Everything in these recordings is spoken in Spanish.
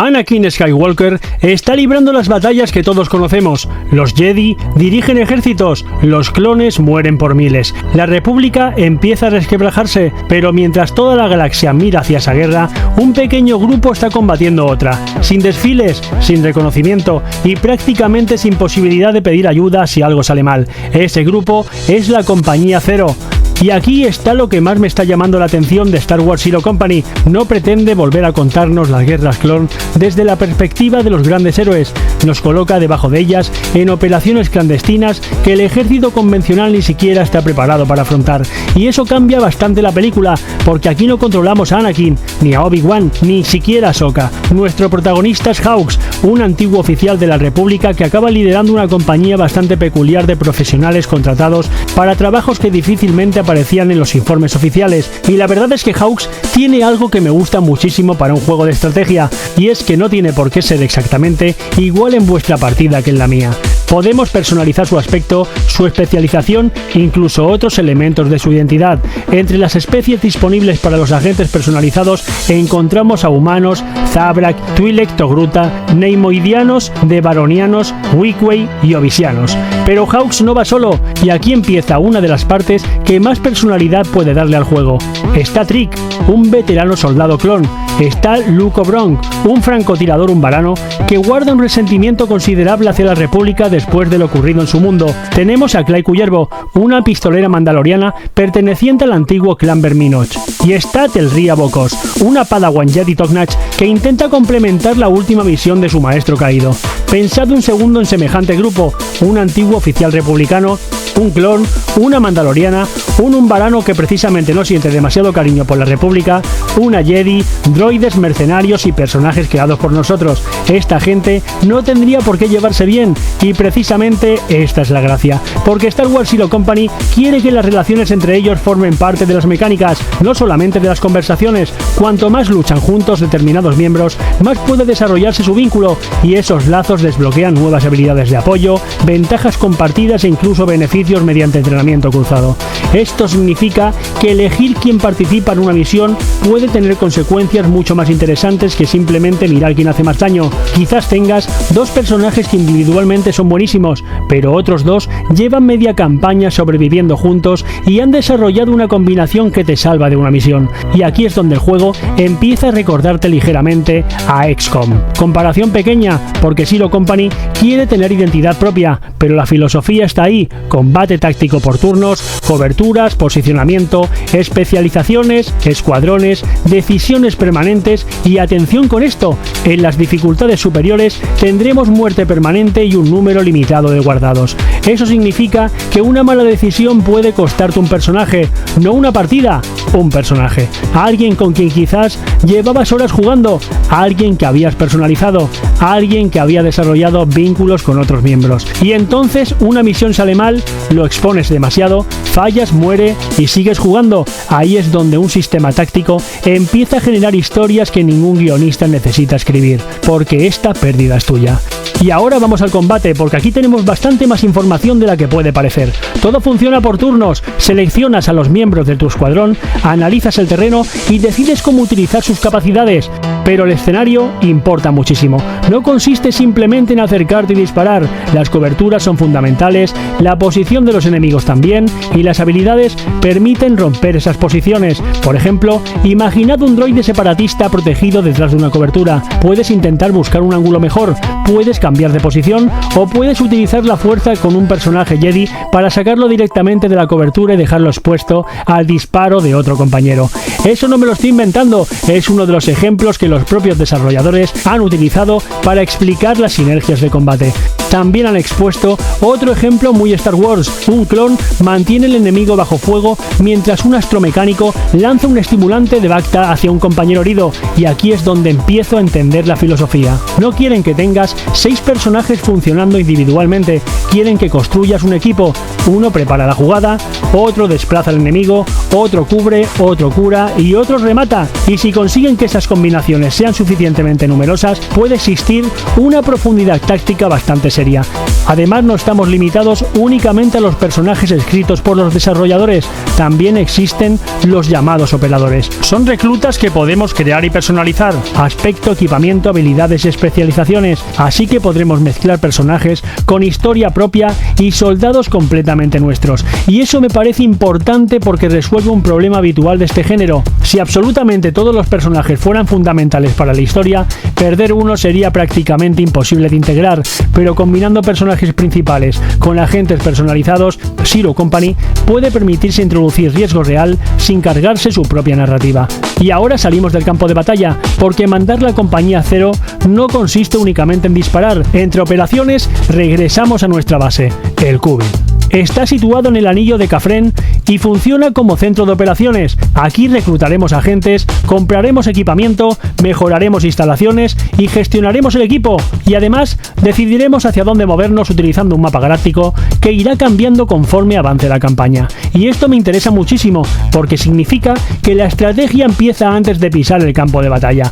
Anakin Skywalker está librando las batallas que todos conocemos. Los Jedi dirigen ejércitos, los clones mueren por miles. La República empieza a resquebrajarse, pero mientras toda la galaxia mira hacia esa guerra, un pequeño grupo está combatiendo otra, sin desfiles, sin reconocimiento y prácticamente sin posibilidad de pedir ayuda si algo sale mal. Ese grupo es la Compañía Cero. Y aquí está lo que más me está llamando la atención de Star Wars Zero Company. No pretende volver a contarnos las guerras clon desde la perspectiva de los grandes héroes. Nos coloca debajo de ellas en operaciones clandestinas que el ejército convencional ni siquiera está preparado para afrontar. Y eso cambia bastante la película, porque aquí no controlamos a Anakin, ni a Obi-Wan, ni siquiera a Ahsoka. Nuestro protagonista es Hawks, un antiguo oficial de la República que acaba liderando una compañía bastante peculiar de profesionales contratados para trabajos que difícilmente aparecían en los informes oficiales. Y la verdad es que Hawks tiene algo que me gusta muchísimo para un juego de estrategia, y es que no tiene por qué ser exactamente igual en vuestra partida que en la mía. Podemos personalizar su aspecto, su especialización e incluso otros elementos de su identidad. Entre las especies disponibles para los agentes personalizados encontramos a humanos, Zabrak, Twi'lek, Togruta, Neimoidianos, Devaronianos, Weequay y Ovisianos. Pero Hawks no va solo, y aquí empieza una de las partes que más personalidad puede darle al juego. Está Trick, un veterano soldado clon. Está Luke O'Bronk, un francotirador umbarano que guarda un resentimiento considerable hacia la República después de lo ocurrido en su mundo. Tenemos a Clay Cuyervo, una pistolera mandaloriana perteneciente al antiguo clan Verminoch. Y está Telria Bocos, una Padawan Jedi Tok'nach que intenta complementar la última misión de su maestro caído. Pensad un segundo en semejante grupo: un antiguo oficial republicano, un clon, una mandaloriana, un umbarano que precisamente no siente demasiado cariño por la República, una Jedi, droides, mercenarios y personajes creados por nosotros. Esta gente no tendría por qué llevarse bien, y precisamente esta es la gracia, porque Star Wars Zero Company quiere que las relaciones entre ellos formen parte de las mecánicas, no solamente de las conversaciones. Cuanto más luchan juntos determinados miembros, más puede desarrollarse su vínculo, y esos lazos desbloquean nuevas habilidades de apoyo, ventajas compartidas e incluso beneficios mediante entrenamiento cruzado. Esto significa que elegir quién participa en una misión puede tener consecuencias mucho más interesantes que simplemente mirar quién hace más daño. Quizás tengas dos personajes que individualmente son buenísimos, pero otros dos llevan media campaña sobreviviendo juntos y han desarrollado una combinación que te salva de una misión. Y aquí es donde el juego empieza a recordarte ligeramente a XCOM. Comparación pequeña, porque Zero Company quiere tener identidad propia, pero la filosofía está ahí: combate táctico por turnos, coberturas, posicionamiento, especializaciones, escuadrones, decisiones permanentes y atención con esto, en las dificultades superiores tendremos muerte permanente y un número limitado de guardados. Eso significa que una mala decisión puede costarte un personaje, no una partida, un personaje. A alguien con quien quizás llevabas horas jugando, a alguien que habías personalizado, a alguien que había desarrollado vínculos con otros miembros. Y entonces una misión sale mal, lo expones demasiado, fallas, muere y sigues jugando. Ahí es donde un sistema táctico empieza a generar historias que ningún guionista necesita escribir, porque esta pérdida es tuya. Y ahora vamos al combate, porque aquí tenemos bastante más información de la que puede parecer. Todo funciona por turnos, seleccionas a los miembros de tu escuadrón, analizas el terreno y decides cómo utilizar sus capacidades. Pero el escenario importa muchísimo. No consiste simplemente en acercarte y disparar. Las coberturas son fundamentales, la posición de los enemigos también, y las habilidades permiten romper esas posiciones. Por ejemplo, imaginad un droide separatista protegido detrás de una cobertura. Puedes intentar buscar un ángulo mejor, puedes cambiar de posición o puedes utilizar la fuerza con un personaje Jedi para sacarlo directamente de la cobertura y dejarlo expuesto al disparo de otro compañero. Eso no me lo estoy inventando, es uno de los ejemplos que los propios desarrolladores han utilizado para explicar las sinergias de combate. También han expuesto otro ejemplo muy Star Wars: un clon mantiene al enemigo bajo fuego mientras un astromecánico lanza un estimulante de Bacta hacia un compañero herido, y aquí es donde empiezo a entender la filosofía. No quieren que tengas 6 personajes funcionando individualmente, quieren que construyas un equipo. Uno prepara la jugada, otro desplaza al enemigo, otro cubre, otro cura y otro remata. Y si consiguen que esas combinaciones sean suficientemente numerosas, puede existir una profundidad táctica bastante seria. seria. Además, no estamos limitados únicamente a los personajes escritos por los desarrolladores, también existen los llamados operadores. Son reclutas que podemos crear y personalizar, aspecto, equipamiento, habilidades y especializaciones, así que podremos mezclar personajes con historia propia y soldados completamente nuestros. Y eso me parece importante porque resuelve un problema habitual de este género. Si absolutamente todos los personajes fueran fundamentales para la historia, perder uno sería prácticamente imposible de integrar, pero combinando personajes principales con agentes personalizados, Zero Company puede permitirse introducir riesgo real sin cargarse su propia narrativa. Y ahora salimos del campo de batalla, porque mandar la compañía Zero no consiste únicamente en disparar. Entre operaciones, regresamos a nuestra base, el Cubin. Está situado en el anillo de Kafren y funciona como centro de operaciones. Aquí reclutaremos agentes, compraremos equipamiento, mejoraremos instalaciones y gestionaremos el equipo. Y además decidiremos hacia dónde movernos utilizando un mapa galáctico que irá cambiando conforme avance la campaña. Y esto me interesa muchísimo porque significa que la estrategia empieza antes de pisar el campo de batalla.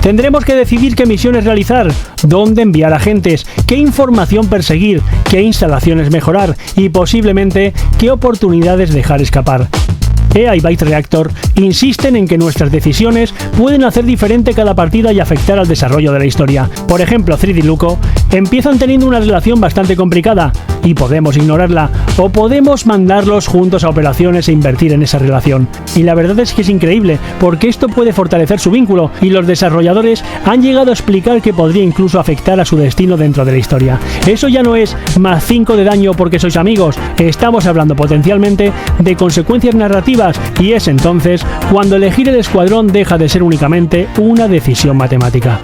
Tendremos que decidir qué misiones realizar, dónde enviar agentes, qué información perseguir, qué instalaciones mejorar y posiblemente qué oportunidades dejar escapar. EA y Byte Reactor insisten en que nuestras decisiones pueden hacer diferente cada partida y afectar al desarrollo de la historia. Por ejemplo, 3D Luco empiezan teniendo una relación bastante complicada y podemos ignorarla, o podemos mandarlos juntos a operaciones e invertir en esa relación. Y la verdad es que es increíble, porque esto puede fortalecer su vínculo, y los desarrolladores han llegado a explicar que podría incluso afectar a su destino dentro de la historia. Eso ya no es más 5 de daño porque sois amigos, estamos hablando potencialmente de consecuencias narrativas, y es entonces cuando elegir el escuadrón deja de ser únicamente una decisión matemática.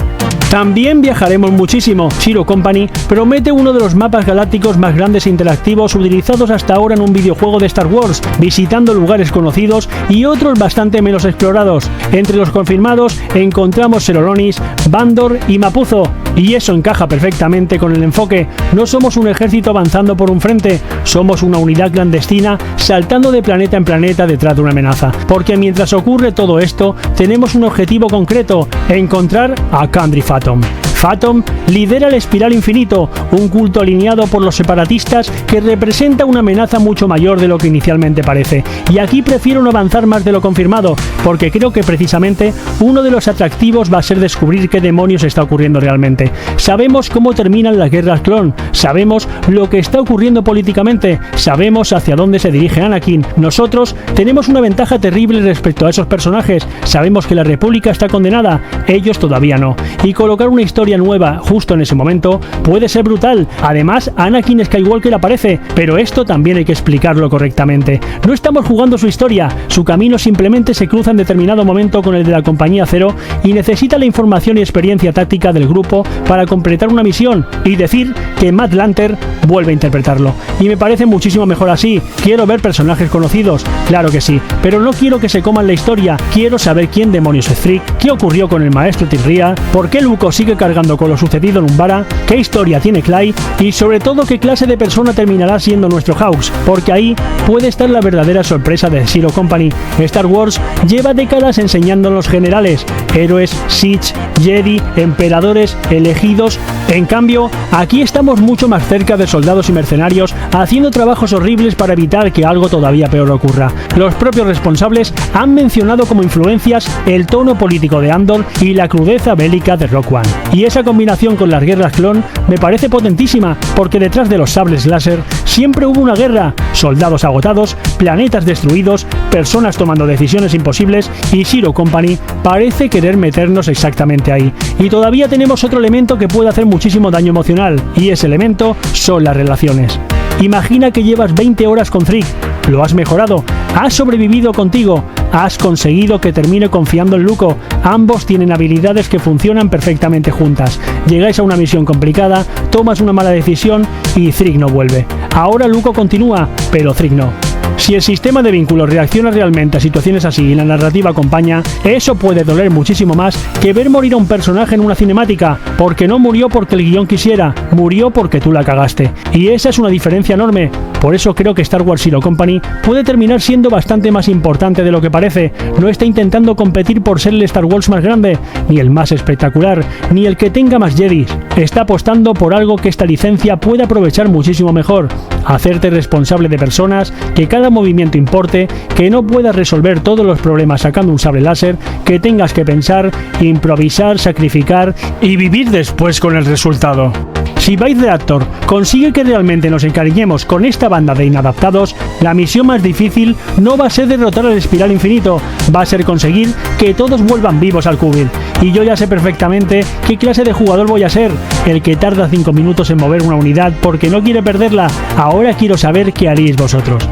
También viajaremos muchísimo. Zero Company promete uno de los mapas galácticos más grandes e interactivos utilizados hasta ahora en un videojuego de Star Wars, visitando lugares conocidos y otros bastante menos explorados. Entre los confirmados encontramos Serolonis, Bandor y Mapuzo, y eso encaja perfectamente con el enfoque. No somos un ejército avanzando por un frente, somos una unidad clandestina saltando de planeta en planeta detrás de una amenaza, porque mientras ocurre todo esto, tenemos un objetivo concreto: encontrar a Kandri Fatom. Fatom lidera el Espiral Infinito, un culto alineado por los separatistas que representa una amenaza mucho mayor de lo que inicialmente parece. Y aquí prefiero no avanzar más de lo confirmado, porque creo que precisamente uno de los atractivos va a ser descubrir qué demonios está ocurriendo realmente. Sabemos cómo terminan las guerras clon, sabemos lo que está ocurriendo políticamente, sabemos hacia dónde se dirige Anakin. Nosotros tenemos una ventaja terrible respecto a esos personajes, sabemos que la República está condenada, ellos todavía no. Y colocar una historia nueva justo en ese momento puede ser brutal. Además, Anakin Skywalker aparece, pero esto también hay que explicarlo correctamente. No estamos jugando su historia, su camino simplemente se cruza en determinado momento con el de la compañía Zero y necesita la información y experiencia táctica del grupo para completar una misión, y decir que Matt Lanter vuelve a interpretarlo. Y me parece muchísimo mejor así. Quiero ver personajes conocidos, claro que sí, pero no quiero que se coman la historia. Quiero saber quién demonios es Frick, qué ocurrió con el maestro Tirria, por qué Luco sigue cargando con lo sucedido en Umbara, qué historia tiene Clay y sobre todo qué clase de persona terminará siendo nuestro Hawks, porque ahí puede estar la verdadera sorpresa de Zero Company. Star Wars lleva décadas enseñándonos generales, héroes, Sith, Jedi, emperadores, elegidos. En cambio, aquí estamos mucho más cerca de soldados y mercenarios haciendo trabajos horribles para evitar que algo todavía peor ocurra. Los propios responsables han mencionado como influencias el tono político de Andor y la crudeza bélica de Rogue One. Y esa combinación con las guerras clon me parece potentísima, porque detrás de los sables láser siempre hubo una guerra, soldados agotados, planetas destruidos, personas tomando decisiones imposibles, y Zero Company parece querer meternos exactamente ahí. Y todavía tenemos otro elemento que puede hacer muchísimo daño emocional, y ese elemento son las relaciones. Imagina que llevas 20 horas con Frick, lo has mejorado, has sobrevivido contigo, has conseguido que termine confiando en Luco, ambos tienen habilidades que funcionan perfectamente juntas. Llegáis a una misión complicada, tomas una mala decisión y Frick no vuelve. Ahora Luco continúa, pero Frick no. Si el sistema de vínculos reacciona realmente a situaciones así y la narrativa acompaña, eso puede doler muchísimo más que ver morir a un personaje en una cinemática, porque no murió porque el guión quisiera, murió porque tú la cagaste. Y esa es una diferencia enorme. Por eso creo que Star Wars Zero Company puede terminar siendo bastante más importante de lo que parece. No está intentando competir por ser el Star Wars más grande, ni el más espectacular, ni el que tenga más Jedis. está apostando por algo que esta licencia puede aprovechar muchísimo mejor: hacerte responsable de personas, que cada movimiento importe, que no puedas resolver todos los problemas sacando un sable láser, que tengas que pensar, improvisar, sacrificar y vivir después con el resultado. Si Vice Reactor consigue que realmente nos encariñemos con esta banda de inadaptados, la misión más difícil no va a ser derrotar al Espiral Infinito, va a ser conseguir que todos vuelvan vivos al cubil. Y yo ya sé perfectamente qué clase de jugador voy a ser: el que tarda 5 minutos en mover una unidad porque no quiere perderla. Ahora quiero saber qué haréis vosotros.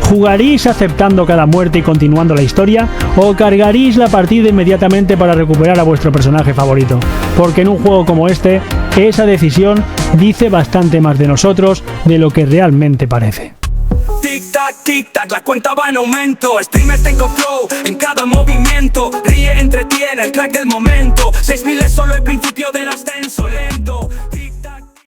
¿Jugaréis aceptando cada muerte y continuando la historia? ¿O cargaréis la partida inmediatamente para recuperar a vuestro personaje favorito? Porque en un juego como este, esa decisión dice bastante más de nosotros de lo que realmente parece. Tic tac, la cuenta va en aumento. Streamers tengo flow en cada movimiento. Ríe, entretiene, el crack del momento. 6000 es solo el principio del ascenso lento.